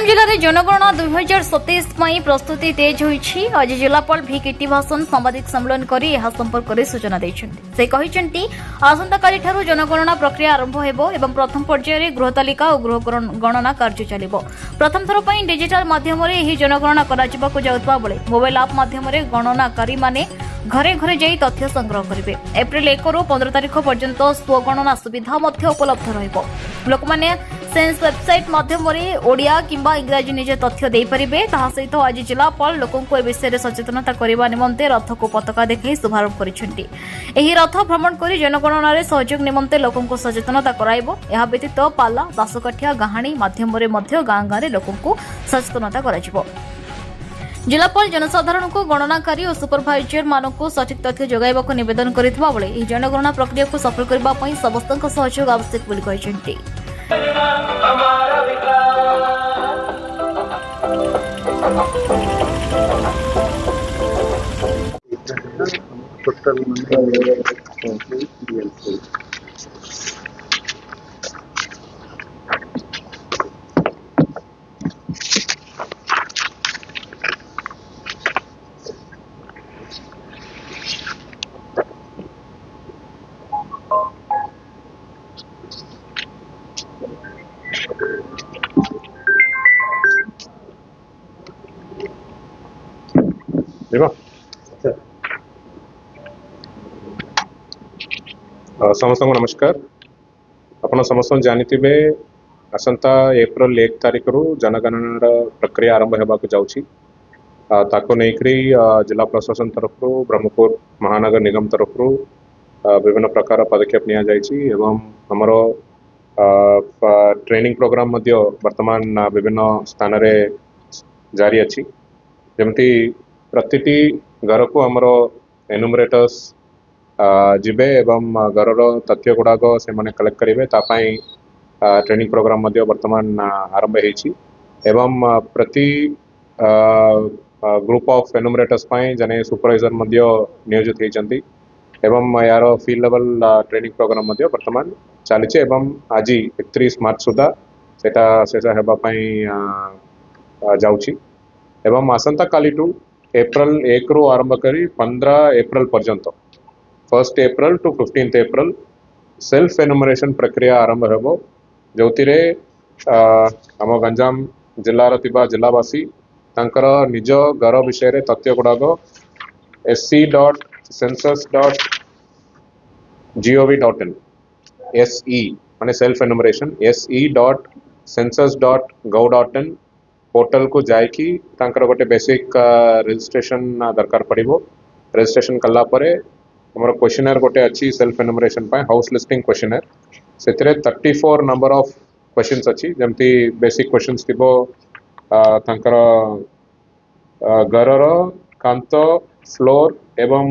जिले में जनगणना 2027 प्रस्तुति तेज होईछि। आज जिलापाल भि कीर्ति भाषण सांबादिक सम्मेलन करी यह संपर्क में सूचना देछन्ति। से कहिसेंति आसंता काली ठारू जनगणना प्रक्रिया आरंभ हेबो एवं प्रथम पर्यायर गृह तालिका और गृह गणना कार्य चलिबो। प्रथम थर पई डिजिटल माध्यम रे एही जनगणना कराजिबाकू जाउतबा बेले मोबाइल ऐप माध्यम रे गणनाकारी माने घरे घरे जाई तथ्य संग्रह करिवे। एप्रिल 1 रु 15 तारिख पर्यंत स्वगणना सुविधा मध्य उपलब्ध रहिबो। लोक माने सेंस वेबसाइट माध्यम रे ओडिया किंबा इंग्राजी निजे तथ्य दे परिबे। ताहा सहित आज जिलापाल लोकंको ए विषय रे सचेतनता करिबा निमंते रथ को पताका देखाई शुभारंभ करिसेंति। एही रथ भ्रमण करी जनगणना रे सहयोग निमंते लोकंको सचेतनता कराइबो। एहा व्यतीत पाला दासकाठिया गाहाणी माध्यम रे मध्य गां गां रे लोकंको सचेतनता कराजिबो। जिलापाल जनसाधारण को गणनाकारी और सुपरभाइजर मानक सठिक तथ्य जोगाइबा को निवेदन करितबा बेले एही जनगणना प्रक्रिया को सफल करबा पई समस्तक सहयोग आवश्यक बोली कहिसेंति। समस्त नमस्कार। आपण समस्त जानिथिबे आसंता एप्रिल 1 तारिख रु जनगणना प्रक्रिया आरंभ हेबाक जाउछि। ताको नेकरी जिला प्रशासन तरफ ब्रह्मपुर महानगर निगम तरफ विभिन्न प्रकार पदक्षेप निया जाइछि एवं हमरो ट्रेनिंग प्रोग्राम मध्य वर्तमान विभिन्न स्थान रे जारी अछि। जेमति प्रतिटी घर को हमरो एनुमरेटर्स जिबे एवं घरर तथ्य गुड़ाक से कलेक्ट करेंगे तापाई ट्रेनिंग प्रोग्राम मध्य वर्तमान आरंभ होइछि एवं प्रति ग्रुप ऑफ एनुमरेटर्स पाई जने सुपरवाइजर मध्य नियोजित होइछन्ति एवं यार फील्ड लेवल ट्रेनिंग प्रोग्राम मध्य वर्तमान चलीछि एवं आज 31 मार्च सुधा सेटा शेष हेबा पाई जाउछि एवं आसंता काली टू एप्रिल 1 रु आरंभ करी 15 एप्रिल पर्यंत 1 April to 15 April self enumeration प्रक्रिया आरंभ हेबो। जोतिरे आम गंजाम जिल्लार थिबा जिलावासी तांकर निज घर विषय रे तथ्य गुड़ाक sc.census.gov.in SE माने सेल्फ एनुमरेशन se.census.gov.in पोर्टल को जायकी तांकर गोटे बेसिक रजिस्ट्रेशन दरकार पड़िबो। रजिस्ट्रेशन कला परे हमर क्वेश्चनर गोटे अच्छी सेल्फ एनुमरेशन पाए हाउस लिस्टिंग क्वेश्चनर से 34 नंबर ऑफ क्वेश्चंस अच्छी जमती बेसिक क्वेश्चंस थिबो तांकर घरर कांत फ्लोर एवं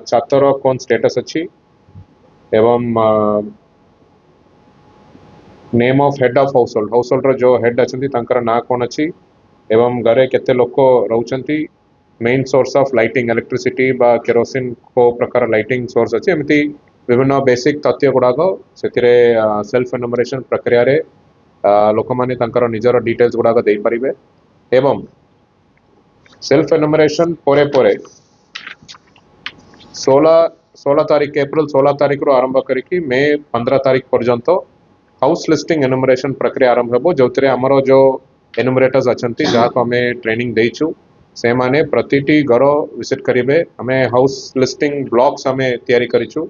छातर कोन स्टेटस अच्छी एवं name of head of household रो जो हेड अछंती तांकर ना कोन अच्छी एवं घरे केते लोक रहउछंती main source of lighting electricity बा केरोसिन को प्रकार लाइटिंग सोर्स अच्छे एमती विभिन्न बेसिक तथ्य गुड़ाक से सेल्फ एनुमरेशन प्रक्रिया रे लोक माने तांकर निजर डिटेल्स गुड़ाक दे परिबे एवं सेल्फ एनुमरेशन पोरे पोरे 16 तारीख एप्रिल 16 तारीख रो आरंभ करिकी मे 15 तारीख पर्यंत हाउस लिस्टिंग एनुमरेशन प्रक्रिया आरंभ हेबो। जोतरे हमरो जो एनुमरेटर्स अछंती जहा को हमें ट्रेनिंग देइछु से माने प्रतिटी घर विजिट करिवे। हमें हाउस लिस्टिंग ब्लॉक्स हमें तैयारी करिछु।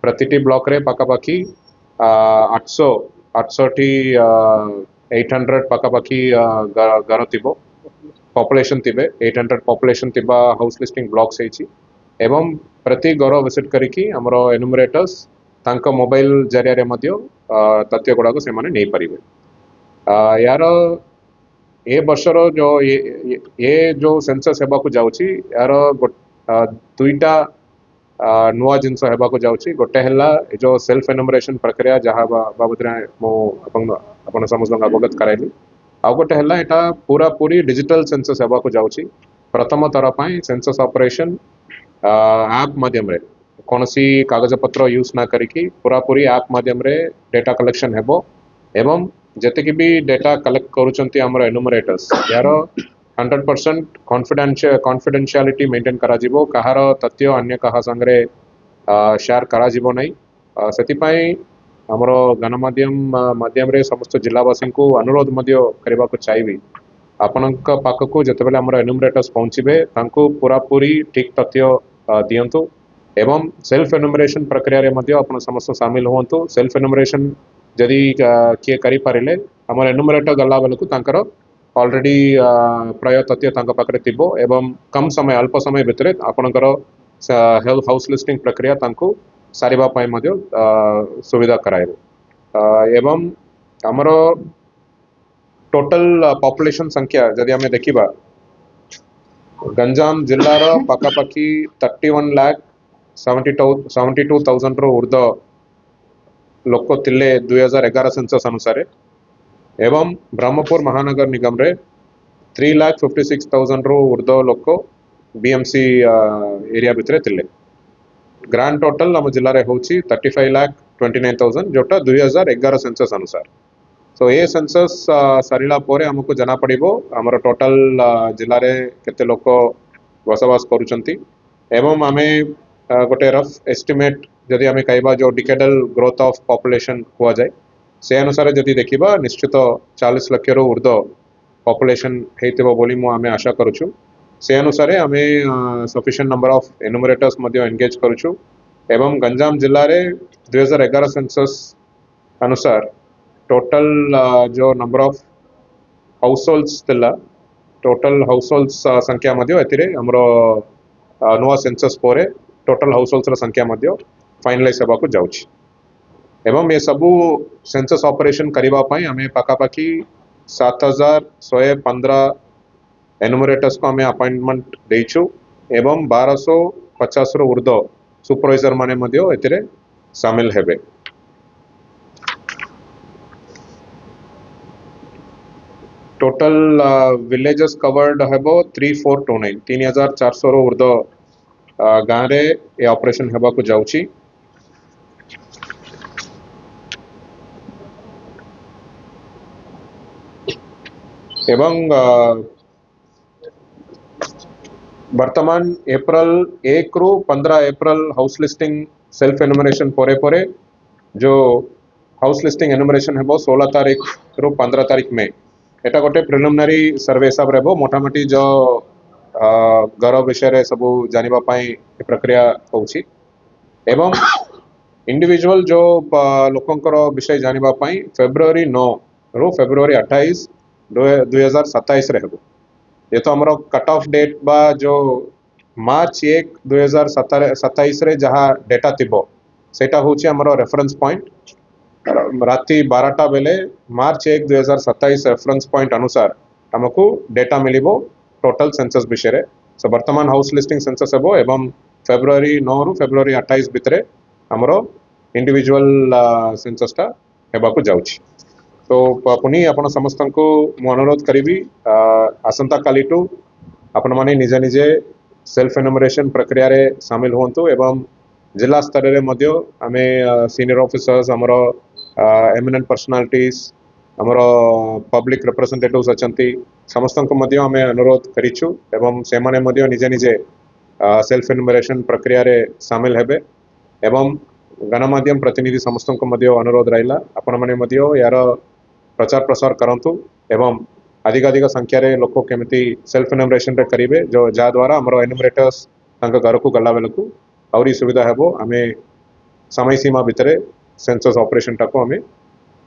प्रतिटी ब्लॉक रे पाखापाखी 800 टी 800 पाखापाखी घर थिबो पॉपुलेशन थिबे 800 पॉपुलेशन थिबा हाउस लिस्टिंग ब्लॉक्स हेछि एवं प्रति घर विजिट करिकी हमरो एनुमरेटर्स तांको मोबाइल जरिया रे मध्य तथ्य गुड़ाक से माने नै परिबे। यार ए वर्षर जो ये जो सेंसस हेबा को जाउछि यार दुईटा नुआ जिनस हेबा को जाउछि। गोटे हला जो सेल्फ एनुमरेशन प्रक्रिया जहा बाबद रे मो अपन समस्त अवगत कराइली। आ गोटे हला एटा पूरा पूरी डिजिटल सेंसस हेबा को जाउछि। प्रथम थर पई सेंसस ऑपरेशन ऐप माध्यम रे कोनसी कागज पत्र यूज ना करिकी पूरा पूरी ऐप माध्यम रे डेटा कलेक्शन हेबो एवं ଯେତିକି ବି ଡେଟା କଲେକ୍ଟ କରୁଛନ୍ତି ଆମର ଏନୁମରେଟର୍ସ यार 100% କନଫିଡେନ୍ସିଆଲିଟି ମେଣ୍ଟେନ୍ କରାଯିବ କାହାର ତଥ୍ୟ ଅନ୍ୟ କାହା ସାଙ୍ଗରେ ସେୟାର କରାଯିବ ନାହିଁ ସେଥିପାଇଁ ଆମର ମାଧ୍ୟମରେ ସମସ୍ତ ଜିଲ୍ଲାବାସୀଙ୍କୁ ଅନୁରୋଧ ମଧ୍ୟ କରିବାକୁ ଚାହିଁବି ଆପଣଙ୍କ ପାଖକୁ ଯେତେବେଳେ ଆମର ଏନୁମରେଟର୍ସ ପହଞ୍ଚିବେ ତାଙ୍କୁ ପୁରାପୁରି ଠିକ୍ ତଥ୍ୟ ଦିଅନ୍ତୁ ଏବଂ ସେଲ୍ଫ ଏନୁମରେସନ ପ୍ରକ୍ରିୟାରେ ମଧ୍ୟ ଆପଣ ସମସ୍ତ ସାମିଲ ହୁଅନ୍ତୁ ସେଲ୍ଫ ଏନୁମରେସନ ଯଦି କିଏ କରିପାରିଲେ ଆମର ଏନୁମରେଟର ଗଲା ବେଳକୁ ତାଙ୍କର ऑलरेडी प्राय तथ्य तांका पाखरे थिबो एवं कम समय अल्प समय भितर आपणकर हाउस लिस्टिंग प्रक्रिया तांको सारिबा पाई मध्ये सुविधा कराइबो एवं हमर टोटल पॉपुलेशन संख्या जदि हमें देखिबा गंजाम जिल्लार पाखापाखि 31,72,000 रो ऊर्ध्व लोक थिले 2011 सेंसस अनुसार एवं ब्रह्मपुर महानगर निगम रे 3,56,000 रो ऊर्ध्व लोक बीएमसी एरिया भितर थिले ग्रांड टोटल हम जिल्ला रे होची 35,29,000 जोटा 2011 सेंसस अनुसार सो ये सेंसस सरिला पोरे हमको जना पड़िबो हमर टोटल जिल्ला रे केते लोक बसवास करूचंती एवं हमें गोटे रफ एस्टिमेट जदि हमें कहबा जो डिकेडल ग्रोथ ऑफ पॉपुलेशन हुआ जाए से अनुसार जदि देखिबा निश्चित 40 लाख रो ऊर्ध्व पॉपुलेशन हेतिबो बोली मु हमें आशा करूछु से अनुसार हमें सफिशिएंट नंबर ऑफ एनुमरेटर्स मध्ये एंगेज करूछु एवं गंजाम जिल्ला रे 2011 सेंसस अनुसार टोटल जो नंबर ऑफ हाउसहोल्ड्स थिला टोटल हाउसहोल्ड्स संख्या मध्ये एतिरे हमरो नुवा सेंसस पोरे टोटल हाउसहोल्ड्स रो संख्या मध्ये फाइनलाइज हेबा को जाउछि एवं ये सबू सेंसस ऑपरेशन करबा पई हमें पाखापाखि 7,115 एनुमरेटर्स को हमें अपॉइंटमेंट देइछु एवं 1,250 रो ऊर्ध्व सुपरवाइजर माने मध्ये एतिरे शामिल हेबे टोटल विलेजेस कवर्ड हेबो 3429 3,400 रो ऊर्ध्व गाँ रे ये ऑपरेशन हेबा को जाउछि एवं वर्तमान अप्रैल 1 रु 15 अप्रैल हाउस लिस्टिंग सेल्फ एनुमरेशन पोरे पोरे जो हाउस लिस्टिंग एनुमरेशन हेबो 16 तारीख रु 15 तारीख में एटा गोटे प्रिलिमिनरी सर्वे हिसाब रे मोटामोटी जो घर विषय रे सब जानिबा पाई प्रक्रिया होउछि एवं इंडिविजुअल जो लोकंकर विषय जानिबा पाई फेब्रुआरी 9 रु फेब्रुआरी 28 2027 रे हेबो ये तो हमरो कट ऑफ डेट बा जो मार्च 1 2027 रे जहा डेटा थिबो सेटा होछि हमरो रेफरेंस पॉइंट राति 12टा बेले मार्च 1 2027 रेफरेंस पॉइंट अनुसार हमको डेटा मिलिबो टोटल सेंसस विषय रे सो वर्तमान हाउस लिस्टिंग सेंसस हेबो एवं फेब्रुआरी 9 रु फेब्रुआरी 28 भितरे हमरो इंडिविजुअल सेंसस टा हेबा को जाउछि तो पुनी आपण समस्त को मु अनुरोध करी आसंता कालीटू आपण माने निजे निजे सेल्फ एनुमरेशन प्रक्रिया रे शामिल होंतु एवं जिला स्तर रे मध्य आमे सीनियर ऑफिसर्स हमरो एमिनेंट पर्सनालिटीज हमरो पब्लिक रिप्रेजेंटेटिव्स अछंती समस्त को मध्य आमे अनुरोध करिछु एवं से माने मध्य निजे निजे सेल्फ एनुमरेशन प्रक्रिया रे शामिल हेबे एवं गणमाध्यम प्रतिनिधि समस्त को मध्य अनुरोध रहिला आपण माने मध्य यार प्रचार प्रसार करंतु एवं अधिक संख्या रे लोक केमिति सेल्फ एनुमरेशन रे करिवे जो जा द्वारा हमरो एनुमरेटर्स तांका घर को गला बेलकू आउरी सुविधा हेबो हमें समय सीमा भितरे सेंसस ऑपरेशन टा को हमें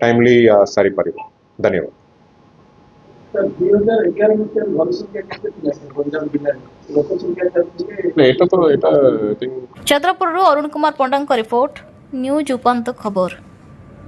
टाइमली सारी परिबो धन्यवाद सर 2011 में जनसंख्या केते थिला गंजाम जिल्ला लोक संख्या एटा तो एटा I think Chhatrapur Arun Kumar Panda report news उपांत खबर।